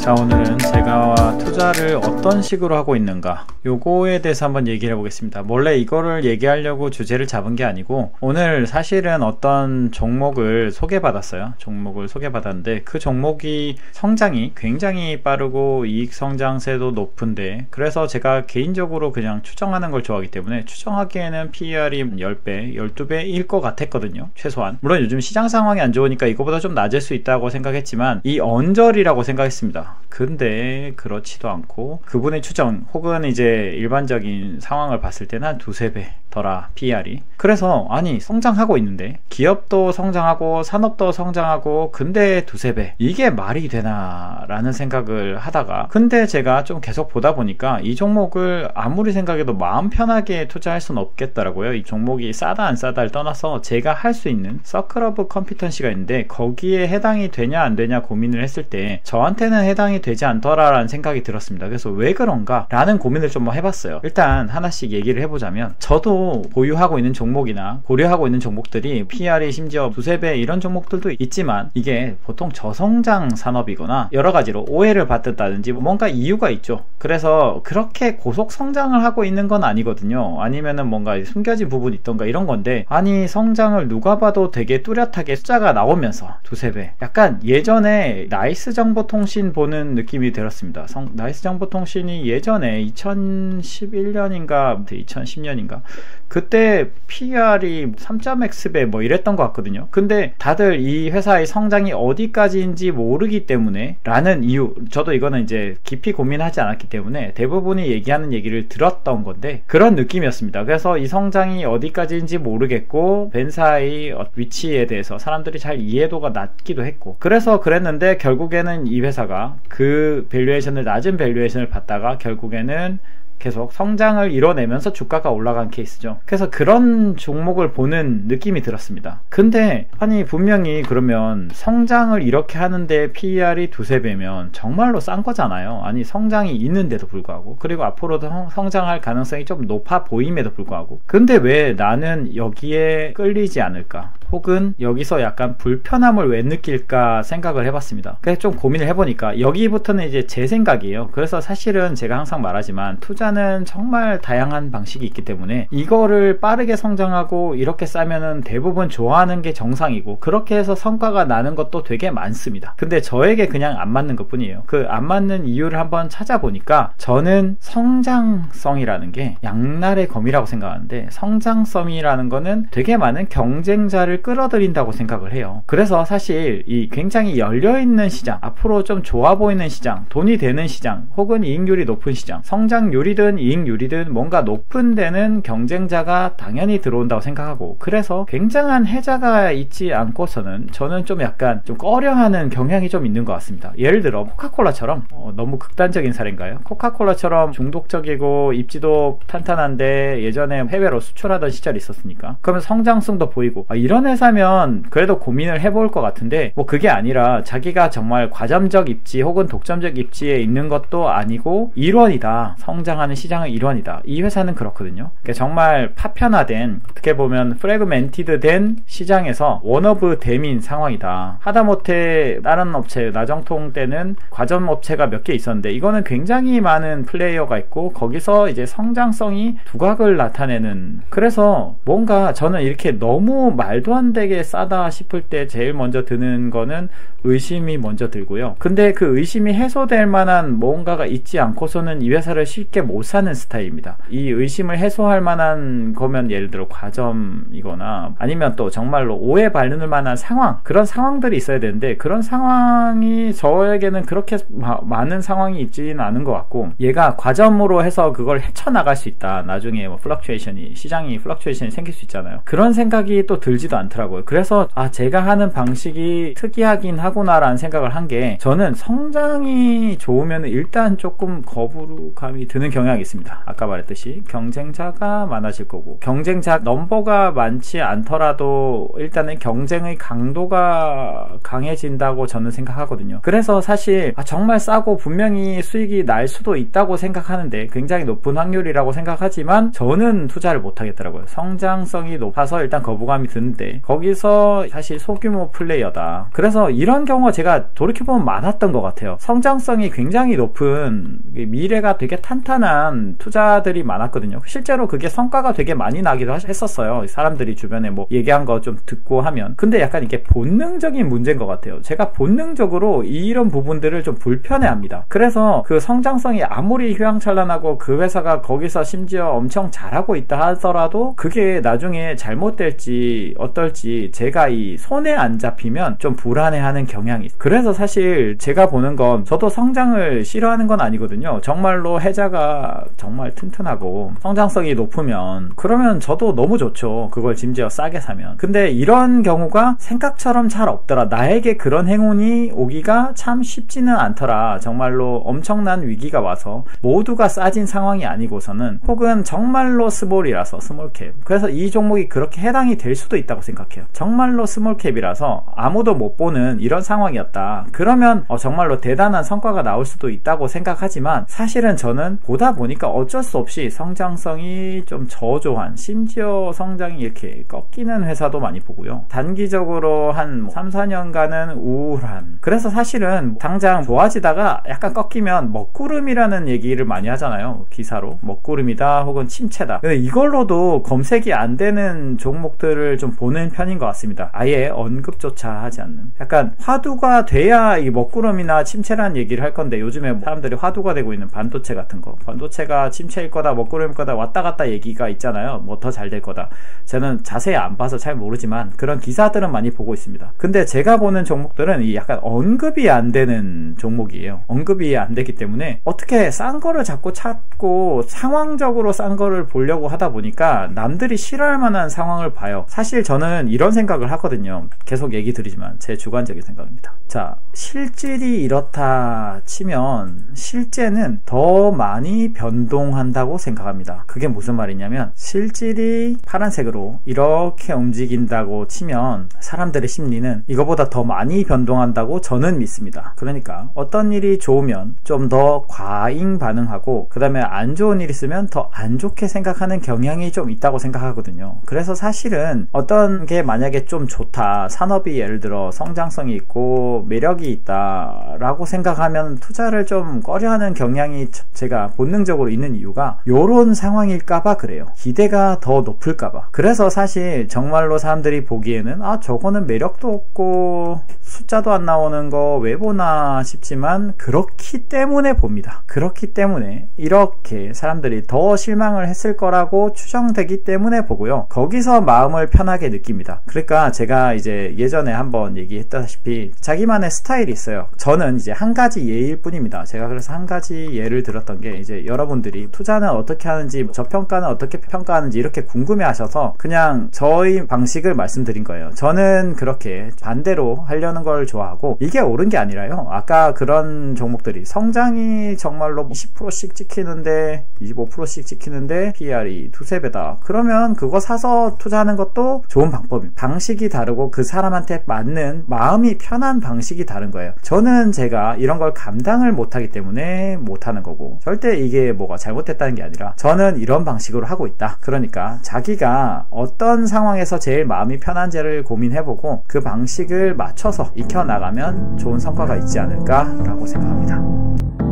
자, 오늘은 제가 투자를 어떤 식으로 하고 있는가 요거에 대해서 한번 얘기를 해보겠습니다. 원래 이거를 얘기하려고 주제를 잡은 게 아니고 오늘 사실은 어떤 종목을 소개받았어요. 종목을 소개받았는데 그 종목이 성장이 굉장히 빠르고 이익 성장세도 높은데, 그래서 제가 개인적으로 그냥 추정하는 걸 좋아하기 때문에 추정하기에는 PER이 10배, 12배일 것 같았거든요. 최소한. 물론 요즘 시장 상황이 안 좋으니까 이거보다 좀 낮을 수 있다고 생각했지만 이 언저리라고 생각했습니다. 근데 그렇지도 않고 그분의 추정 혹은 이제 일반적인 상황을 봤을 때는 한 두세 배 더라 PER이. 그래서 아니 성장하고 있는데 기업도 성장하고 산업도 성장하고 근데 두세 배 이게 말이 되나 라는 생각을 하다가, 근데 제가 좀 계속 보다 보니까 이 종목을 아무리 생각해도 마음 편하게 투자할 수는 없겠더라고요. 이 종목이 싸다 안 싸다를 떠나서 제가 할 수 있는 서클 오브 컴피턴시가 있는데 거기에 해당이 되냐 안 되냐 고민을 했을 때 저한테는 해당이 되지 않더라 라는 생각이 들었습니다. 그래서 왜 그런가 라는 고민을 좀 해봤어요. 일단 하나씩 얘기를 해보자면, 저도 보유하고 있는 종목이나 고려하고 있는 종목들이 PER이 심지어 두세 배 이런 종목들도 있지만 이게 보통 저성장 산업이거나 여러 가지로 오해를 받았다든지 뭔가 이유가 있죠. 그래서 그렇게 고속 성장을 하고 있는 건 아니거든요. 아니면은 뭔가 숨겨진 부분이 있던가 이런 건데, 아니 성장을 누가 봐도 되게 뚜렷하게 숫자가 나오면서 두세 배, 약간 예전에 나이스정보통신 보는 느낌이 들었습니다. 나이스정보통신이 예전에 2011년인가 2010년인가 그때 PER이 3.x배 뭐 이랬던 것 같거든요. 근데 다들 이 회사의 성장이 어디까지인지 모르기 때문에 라는 이유, 저도 이거는 이제 깊이 고민하지 않았기 때문에 대부분이 얘기하는 얘기를 들었던 건데 그런 느낌이었습니다. 그래서 이 성장이 어디까지인지 모르겠고 벤사의 위치에 대해서 사람들이 잘 이해도가 낮기도 했고, 그래서 그랬는데 결국에는 이 회사가 그 밸류에이션을, 낮은 밸류에이션을 받다가 결국에는 계속 성장을 이뤄내면서 주가가 올라간 케이스죠. 그래서 그런 종목을 보는 느낌이 들었습니다. 근데 아니 분명히 그러면 성장을 이렇게 하는데 PER이 두세 배면 정말로 싼 거잖아요. 아니 성장이 있는데도 불구하고, 그리고 앞으로도 성장할 가능성이 좀 높아 보임에도 불구하고, 근데 왜 나는 여기에 끌리지 않을까, 혹은 여기서 약간 불편함을 왜 느낄까 생각을 해봤습니다. 그래서 좀 고민을 해보니까 여기부터는 이제 제 생각이에요. 그래서 사실은 제가 항상 말하지만 투자는 정말 다양한 방식이 있기 때문에 이거를 빠르게 성장하고 이렇게 싸면은 대부분 좋아하는 게 정상이고, 그렇게 해서 성과가 나는 것도 되게 많습니다. 근데 저에게 그냥 안 맞는 것 뿐이에요. 그 안 맞는 이유를 한번 찾아보니까 저는 성장성이라는 게 양날의 검이라고 생각하는데, 성장성이라는 거는 되게 많은 경쟁자를 끌어들인다고 생각을 해요. 그래서 사실 이 굉장히 열려있는 시장, 앞으로 좀 좋아 보이는 시장, 돈이 되는 시장, 혹은 이익률이 높은 시장, 성장률이든 이익률이든 뭔가 높은 데는 경쟁자가 당연히 들어온다고 생각하고, 그래서 굉장한 혜자가 있지 않고서는 저는 좀 약간 좀 꺼려하는 경향이 좀 있는 것 같습니다. 예를 들어 코카콜라처럼, 너무 극단적인 사례인가요? 코카콜라처럼 중독적이고 입지도 탄탄한데 예전에 해외로 수출하던 시절이 있었으니까 그러면 성장성도 보이고, 이런 회사면 그래도 고민을 해볼 것 같은데, 뭐 그게 아니라 자기가 정말 과점적 입지 혹은 독점적 입지에 있는 것도 아니고 일원이다, 성장하는 시장의 일원이다, 이 회사는 그렇거든요. 그러니까 정말 파편화된, 어떻게 보면 프래그멘티드 된 시장에서 원오브 댐인 상황이다. 하다못해 다른 업체, 나정통 때는 과점 업체가 몇 개 있었는데 이거는 굉장히 많은 플레이어가 있고 거기서 이제 성장성이 두각을 나타내는, 그래서 뭔가 저는 이렇게 너무 말도 안 되게 싸다 싶을 때 제일 먼저 드는 거는 의심이 먼저 들고요. 근데 그 의심이 해소될 만한 뭔가가 있지 않고서는 이 회사를 쉽게 못 사는 스타일입니다. 이 의심을 해소할 만한 거면 예를 들어 과점이거나 아니면 또 정말로 오해 발견할 만한 상황, 그런 상황들이 있어야 되는데 그런 상황이 저에게는 그렇게 많은 상황이 있지는 않은 것 같고, 얘가 과점으로 해서 그걸 헤쳐나갈 수 있다, 나중에 뭐 시장이 플럭추에이션이 생길 수 있잖아요. 그런 생각이 또 들지도 않더라고요. 그래서 제가 하는 방식이 특이하긴 하구나라는 생각을 한 게, 저는 성장이 좋으면 일단 조금 거부감이 드는 경향이 있습니다. 아까 말했듯이 경쟁자가 많아질 거고, 경쟁자 넘버가 많지 않더라도 일단은 경쟁의 강도가 강해진다고 저는 생각하거든요. 그래서 사실 정말 싸고 분명히 수익이 날 수도 있다고 생각하는데, 굉장히 높은 확률이라고 생각하지만 저는 투자를 못 하겠더라고요. 성장성이 높아서 일단 거부감이 드는데, 건데 거기서 사실 소규모 플레이어다. 그래서 이런 경우가 제가 돌이켜보면 많았던 것 같아요. 성장성이 굉장히 높은 미래가 되게 탄탄한 투자들이 많았거든요. 실제로 그게 성과가 되게 많이 나기도 했었어요. 사람들이 주변에 뭐 얘기한 거 좀 듣고 하면. 근데 약간 이게 본능적인 문제인 것 같아요. 제가 본능적으로 이런 부분들을 좀 불편해합니다. 그래서 그 성장성이 아무리 휘황찬란하고 그 회사가 거기서 심지어 엄청 잘하고 있다 하더라도 그게 나중에 잘못될지 어떨지 제가 이 손에 안 잡히면 좀 불안해하는 경향이 있어요. 그래서 사실 제가 보는 건 저도 성장을 싫어하는 건 아니거든요. 정말로 해자가 정말 튼튼하고 성장성이 높으면 그러면 저도 너무 좋죠. 그걸 심지어 싸게 사면. 근데 이런 경우가 생각처럼 잘 없더라. 나에게 그런 행운이 오기가 참 쉽지는 않더라. 정말로 엄청난 위기가 와서 모두가 싸진 상황이 아니고서는 혹은 정말로 스몰이라서 스몰캡. 그래서 이 종목이 그렇게 해당이 될 수도 있다고 생각해요. 정말로 스몰캡이라서 아무도 못 보는 이런 상황이었다. 그러면 정말로 대단한 성과가 나올 수도 있다고 생각하지만 사실은 저는 보다 보니까 어쩔 수 없이 성장성이 좀 저조한 심지어 성장이 이렇게 꺾이는 회사도 많이 보고요. 단기적으로 한 3, 4년간은 우울한. 그래서 사실은 당장 좋아지다가 약간 꺾이면 먹구름이라는 얘기를 많이 하잖아요. 기사로. 먹구름이다 혹은 침체다. 근데 이걸로도 검색이 안 되는 종목들을 좀 보는 편인 것 같습니다. 아예 언급조차 하지 않는. 약간 화두가 돼야 이 먹구름이나 침체라는 얘기를 할 건데 요즘에 사람들이 화두가 되고 있는 반도체 같은 거. 반도체가 침체일 거다 먹구름일 거다 왔다 갔다 얘기가 있잖아요. 뭐 더 잘 될 거다. 저는 자세히 안 봐서 잘 모르지만 그런 기사들은 많이 보고 있습니다. 근데 제가 보는 종목들은 이 약간 언급이 안 되는 종목이에요. 언급이 안 되기 때문에 어떻게 싼 거를 자꾸 찾고 상황적으로 싼 거를 보려고 하다 보니까 남들이 싫어할 만한 상황을 봐요. 사실 저는 이런 생각을 하거든요. 계속 얘기 드리지만 제 주관적인 생각입니다. 자, 실질이 이렇다 치면 실제는 더 많이 변동한다고 생각합니다. 그게 무슨 말이냐면 실질이 파란색으로 이렇게 움직인다고 치면 사람들의 심리는 이거보다 더 많이 변동한다고 저는 믿습니다. 그러니까 어떤 일이 좋으면 좀 더 과잉 반응하고 그 다음에 안 좋은 일이 있으면 더 안 좋게 생각하는 경향이 좀 있다고 생각하거든요. 그래서 사실은 어떤 게 만약에 좀 좋다, 산업이 예를 들어 성장성이 있고 매력이 있다 라고 생각하면 투자를 좀 꺼려하는 경향이 제가 본능적으로 있는 이유가 요런 상황일까봐 그래요. 기대가 더 높을까봐. 그래서 사실 정말로 사람들이 보기에는 저거는 매력도 없고 숫자도 안 나오는 거 왜 보나 싶지만 그렇기 때문에 봅니다. 그렇기 때문에 이렇게 사람들이 더 실망을 했을 거라고 추정되기 때문에 보고요. 거기서 마음을 편하게 느낍니다. 그러니까 제가 이제 예전에 한번 얘기했다시피 자기만의 스타일이 있어요. 저는 이제 한 가지 예일 뿐입니다. 제가 그래서 한 가지 예를 들었던 게 이제 여러분들이 투자는 어떻게 하는지 저평가는 어떻게 평가하는지 이렇게 궁금해 하셔서 그냥 저희 방식을 말씀드린 거예요. 저는 그렇게 반대로 하려는 걸 좋아하고 이게 옳은 게 아니라요. 아까 그런 종목들이 성장이 정말로 20%씩 찍히는데 25%씩 찍히는데 PR이 두세 배다. 그러면 그거 사서 투자하는 것도 좋은 방법입니다. 방식이 다르고 그 사람한테 맞는 마음이 편한 방식이 다른 거예요. 저는 제가 이런 걸 감당을 못하기 때문에 못하는 거고 절대 이게 뭐가 잘못됐다는 게 아니라 저는 이런 방식으로 하고 있다. 그러니까 자기가 어떤 상황에서 제일 마음이 편한지를 고민해보고 그 방식을 맞춰서 익혀나가면 좋은 성과가 있지 않을까라고 생각합니다.